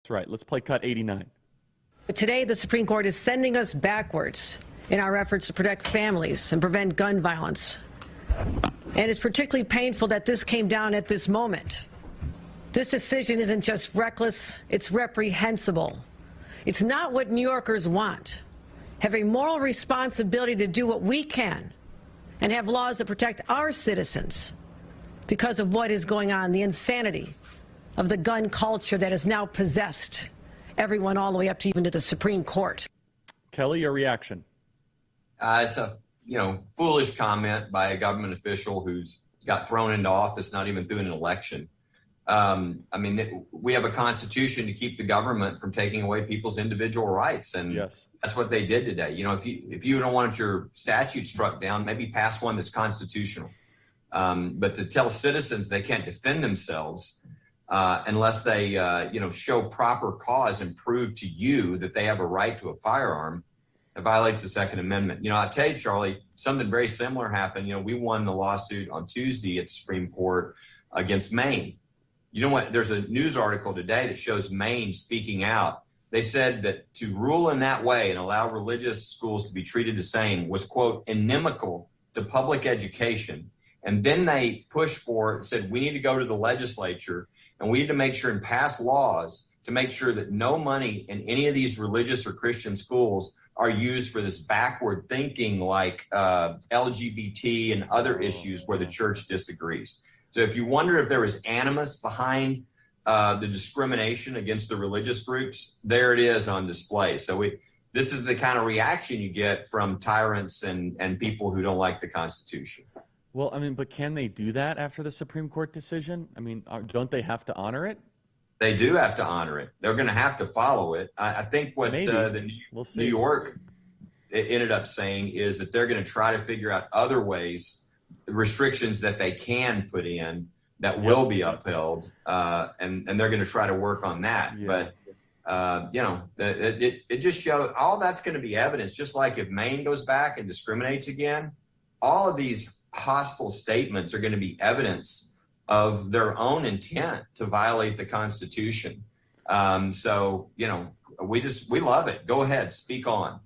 That's right. Let's play cut 89. But today, the Supreme Court is sending us backwards in our efforts to protect families and prevent gun violence. And it's particularly painful that this came down at this moment. This decision isn't just reckless, it's reprehensible. It's not what New Yorkers want. Have a moral responsibility to do what we can and have laws that protect our citizens because of what is going on, the insanity of the gun culture that has now possessed everyone all the way up to even to the Supreme Court. Kelly, your reaction? It's a foolish comment by a government official who's got thrown into office not even through an election. We have a constitution to keep the government from taking away people's individual rights, and yes, that's what they did today. If you don't want your statute struck down, maybe pass one that's constitutional. But to tell citizens they can't defend themselves unless they show proper cause and prove to you that they have a right to a firearm, it violates the Second Amendment. I'll tell you, Charlie, something very similar happened. We won the lawsuit on Tuesday at the Supreme Court against Maine. You know what? There's a news article today that shows Maine speaking out. They said that to rule in that way and allow religious schools to be treated the same was, quote, inimical to public education. And then they pushed for it, said we need to go to the legislature and we need to make sure and pass laws to make sure that no money in any of these religious or Christian schools are used for this backward thinking like LGBT and other issues where the church disagrees. So if you wonder if there was animus behind the discrimination against the religious groups, there it is on display. So this is the kind of reaction you get from tyrants and people who don't like the Constitution. Well, but can they do that after the Supreme Court decision? Don't they have to honor it? They do have to honor it. They're going to have to follow it. I think what New York ended up saying is that they're going to try to figure out other ways, restrictions that they can put in that will be upheld, and they're going to try to work on that. Yeah. But, it just shows all that's going to be evidence, just like if Maine goes back and discriminates again, all of these hostile statements are going to be evidence of their own intent to violate the Constitution. We love it. Go ahead, speak on.